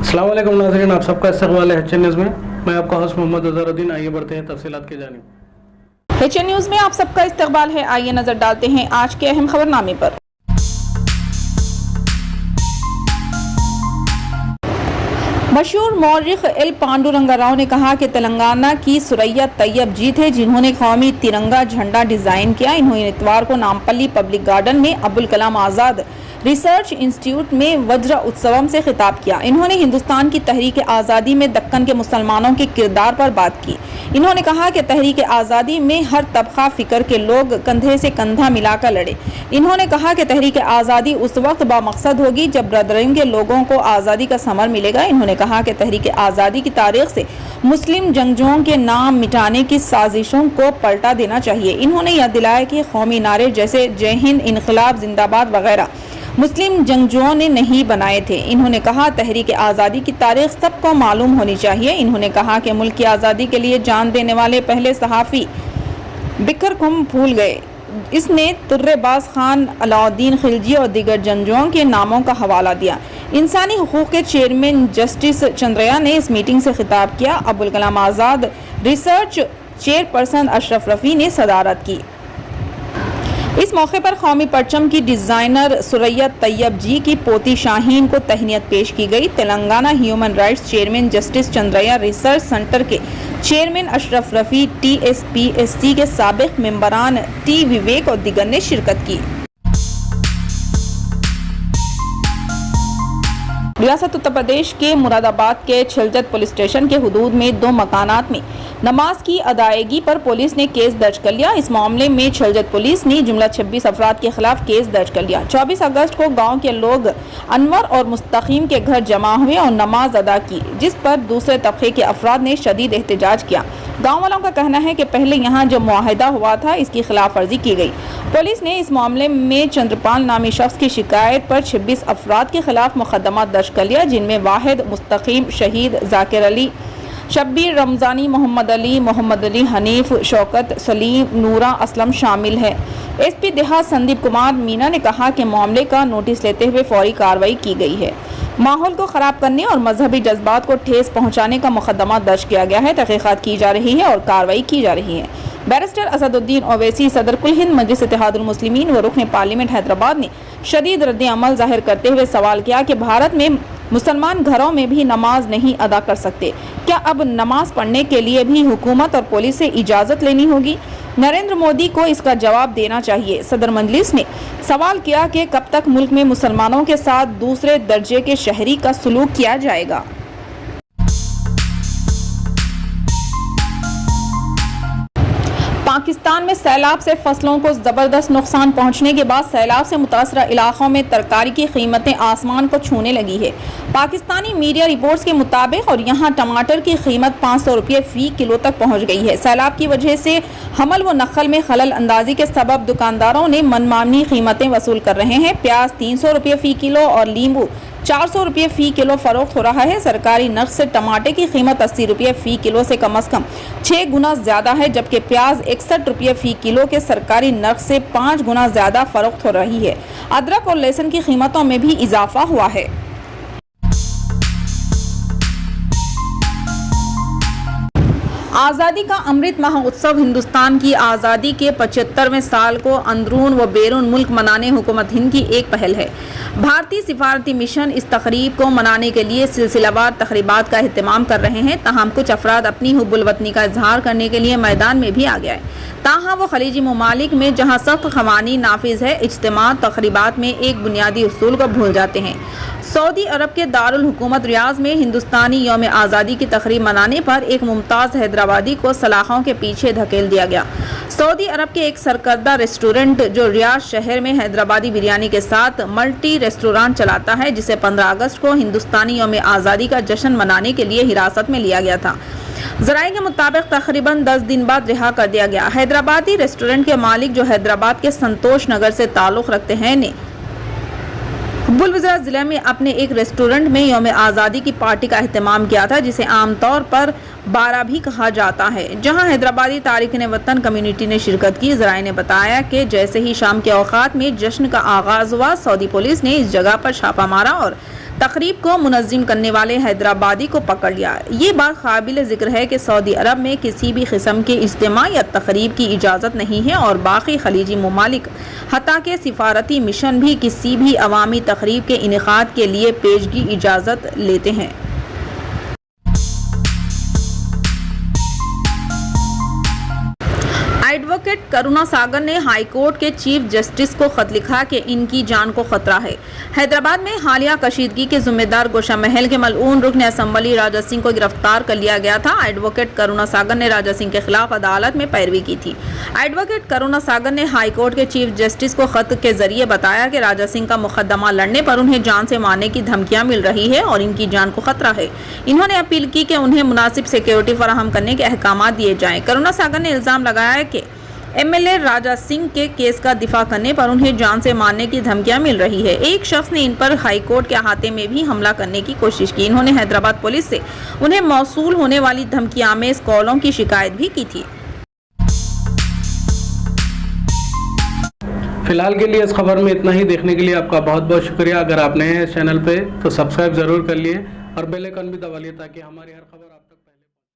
अस्सलाम वालेकुम नाज़रीन, आप सबका इस्तकबाल है एचएन न्यूज़ में। मैं आपका होस्ट मोहम्मद अज़हरुद्दीन। आइए बढ़ते हैं तफसीलात की जानिब। एचएन न्यूज़ में आप सबका इस्तकबाल है। आइए नजर डालते हैं आज के अहम खबरनामे पर। मशहूर मौर्रिख एल पांडुरंगा राव ने कहा कि तेलंगाना की सुरैया तैयब जी थे जिन्होंने कौमी तिरंगा झंडा डिजाइन किया। इन्होंने इतवार को नामपल्ली पब्लिक गार्डन में अब्दुल कलाम आज़ाद रिसर्च इंस्टीट्यूट में वज्र उत्सवम से खिताब किया। इन्होंने हिंदुस्तान की तहरीक आज़ादी में दक्कन के मुसलमानों के किरदार पर बात की। इन्होंने कहा कि तहरीक आज़ादी में हर तबका फ़िक्र के लोग कंधे से कंधा मिलाकर लड़े। इन्होंने कहा कि तहरीक आज़ादी उस वक्त बामकसद होगी जब ब्रदरिंग के लोगों को आज़ादी का समर मिलेगा। इन्होंने कहा कि तहरीक आज़ादी की तारीख से मुस्लिम जंगजुओं के नाम मिटाने की साजिशों को पलटा देना चाहिए। इन्होंने याद दिलाया कि कौमी नारे जैसे जय हिंद, इनकलाब जिंदाबाद वगैरह मुस्लिम जंगजुओं ने नहीं बनाए थे। इन्होंने कहा तहरीक आज़ादी की तारीख सबको मालूम होनी चाहिए। इन्होंने कहा कि मुल्क की आज़ादी के लिए जान देने वाले पहले सहाफ़ी बिकर खुम भूल गए। इसने तुर्रेबाज खान, अलाउद्दीन खिलजी और दीगर जंगजुओं के नामों का हवाला दिया। इंसानी हुकूक के चेयरमैन जस्टिस चंद्रया ने इस मीटिंग से खिताब किया। अब्दुल कलाम आज़ाद रिसर्च चेयरपर्सन अशरफ रफ़ी ने सदारत की। इस मौके पर कौमी परचम की डिज़ाइनर सुरैया तैयब जी की पोती शाहीन को तहनीत पेश की गई। Telangana human rights chairman justice Chandraiah, research centre के चेयरमैन अशरफ रफ़ी, TSPSC के साबिक मेंबरान T विवेक और दिगर ने शिरकत की। रियासत उत्तर प्रदेश के मुरादाबाद के छिलजत पुलिस स्टेशन के हुदूद में 2 मकानात में नमाज की अदायगी पर पुलिस ने केस दर्ज कर लिया। इस मामले में छिलजत पुलिस ने जुमला 26 अफराद के खिलाफ केस दर्ज कर लिया। 24 अगस्त को गांव के लोग अनवर और मुस्तकीम के घर जमा हुए और नमाज अदा की, जिस पर दूसरे तबके के अफराद ने शदीद एहतजाज किया। गाँव वालों का कहना है कि पहले यहाँ जो मुआहिदा हुआ था इसकी खिलाफ वर्जी की गई। पुलिस ने इस मामले में चंद्रपाल नामी शख्स की शिकायत पर 26 अफराद के खिलाफ मुकदमा दर्ज कर लिया, जिनमें वाहिद, मुस्तकीम, शहीद, जाकिर अली, शब्बीर रमज़ानी, मोहम्मद अली, हनीफ, शौकत, सलीम, नूरा, असलम शामिल है। SP देहात संदीप कुमार मीना ने कहा कि मामले का नोटिस लेते हुए फौरी कार्रवाई की गई है। माहौल को ख़राब करने और मजहबी जज्बात को ठेस पहुँचाने का मुकदमा दर्ज किया गया है। तहक़ीक़ात की जा रही है और कार्रवाई की जा रही है। बैरिस्टर असदुद्दीन ओवैसी, सदर कुल हिंद मजलिस इत्तेहादुल मुस्लिमीन व रुकन पार्लियामेंट हैदराबाद ने शदीद रद्द अमल जाहिर करते हुए सवाल किया कि भारत में मुसलमान घरों में भी नमाज नहीं अदा कर सकते, क्या अब नमाज पढ़ने के लिए भी हुकूमत और पुलिस से इजाज़त लेनी होगी? नरेंद्र मोदी को इसका जवाब देना चाहिए। सदर मजलिस ने सवाल किया कि कब तक मुल्क में मुसलमानों के साथ दूसरे दर्जे के शहरी का सलूक किया जाएगा। पाकिस्तान में सैलाब से फसलों को ज़बरदस्त नुकसान पहुंचने के बाद सैलाब से मुतासरा इलाकों में तरकारी की कीमतें आसमान को छूने लगी है। पाकिस्तानी मीडिया रिपोर्ट्स के मुताबिक और यहाँ टमाटर की कीमत 500 रुपये फ़ी किलो तक पहुँच गई है। सैलाब की वजह से हमल व नकल में खलल अंदाजी के सबब दुकानदारों ने मनमानी कीमतें वसूल कर रहे हैं। प्याज 300 रुपये फ़ी किलो और नींबू 400 रुपये फ़ी किलो फ़रोख्त हो रहा है। सरकारी नर्ख से टमाटे की कीमत 80 रुपये फ़ी किलो से कम 6 गुना ज़्यादा है, जबकि प्याज 61 रुपये फ़ी किलो के सरकारी नर्ख से 5 गुना ज़्यादा फ़रोख्त हो रही है। अदरक और लहसुन की कीमतों में भी इजाफा हुआ है। आज़ादी का अमृत महोत्सव हिंदुस्तान की आज़ादी के 75वें साल को अंदरून व बैरून मुल्क मनाने हुकूमत हिंद की एक पहल है। भारतीय सिफारती मिशन इस तकरीब को मनाने के लिए सिलसिलावार तकरीबात का अहतमाम कर रहे हैं। ताहम कुछ अफराद अपनी हुब्बुल वतनी का इजहार करने के लिए मैदान में भी आ गया है। ताहम वो खलीजी ममालिक में जहाँ सख्त क़वानीन नाफिज है, इज्तिमा तकरीबात में एक बुनियादी उसूल को भूल जाते हैं। सऊदी अरब के दारुल हुकूमत रियाज में हिंदुस्तानी यौम आज़ादी की तकरीब मनाने पर एक मुमताज़ हैदराबादी को सलाखों के पीछे धकेल दिया गया। सऊदी अरब के एक सरकर्दा रेस्टोरेंट जो रियाज शहर में हैदराबादी बिरयानी के साथ मल्टी रेस्टोरेंट चलाता है, जिसे 15 अगस्त को हिंदुस्तानी यौम आज़ादी का जश्न मनाने के लिए हिरासत में लिया गया था, ज़राए के मुताबिक तकरीबन 10 दिन बाद रिहा कर दिया गया। हैदराबादी रेस्टोरेंट के मालिक जो हैदराबाद के संतोष नगर से ताल्लुक़ रखते हैं ने हुब्बुल-वज़रा ज़िले में अपने एक रेस्टोरेंट में यौम आज़ादी की पार्टी का अहतमाम किया था, जिसे आमतौर पर 12 भी कहा जाता है, जहां हैदराबादी तारिकीन वतन कम्युनिटी ने शिरकत की। ज़राए ने बताया कि जैसे ही शाम के औकात में जश्न का आगाज़ हुआ, सऊदी पुलिस ने इस जगह पर छापा मारा और तकरीब को मुनज़्ज़िम करने वाले हैदराबादी को पकड़ लिया। ये बात काबिल ज़िक्र है कि सऊदी अरब में किसी भी किस्म के इज्तिमा या तकरीब की इजाज़त नहीं है और बाकी खलीजी ममालिक हत्ता के सिफारती मिशन भी किसी भी अवामी तकरीब के इनेकाद के लिए पेशगी इजाज़त लेते हैं। एडवोकेट करुणा सागर ने हाई कोर्ट के चीफ जस्टिस को खत लिखा कि इनकी जान को खतरा है। हैदराबाद में हालिया कशीदगी के जिम्मेदार गोशा महल के मलऊन रुकन असम्बली राजा सिंह को गिरफ्तार कर लिया गया था। एडवोकेट करुणा सागर ने राजा सिंह के खिलाफ अदालत में पैरवी की थी। एडवोकेट करुणा सागर ने हाई कोर्ट के चीफ जस्टिस को खत के जरिए बताया कि राजा सिंह का मुकदमा लड़ने पर उन्हें जान से मारने की धमकियां मिल रही है और इनकी जान को खतरा है। इन्होंने अपील की कि उन्हें मुनासिब सिक्योरिटी फराहम करने के अहकाम दिए जाएं। करुणा सागर ने इल्जाम लगाया कि एमएलए राजा सिंह के केस का दिफा करने पर उन्हें जान से मारने की धमकियां मिल रही है। एक शख्स ने इन पर हाई कोर्ट के अहाते में भी हमला करने की कोशिश की। इन्होंने हैदराबाद पुलिस से उन्हें मौसूल होने वाली धमकियां में कॉलों की शिकायत भी की थी। फिलहाल के लिए इस खबर में इतना ही। देखने के लिए आपका बहुत बहुत शुक्रिया। अगर आप नए हैं इस चैनल पे तो सब्सक्राइब जरूर कर लिए और बेल आइकन भी दबा लिए ताकि हमारी हर खबर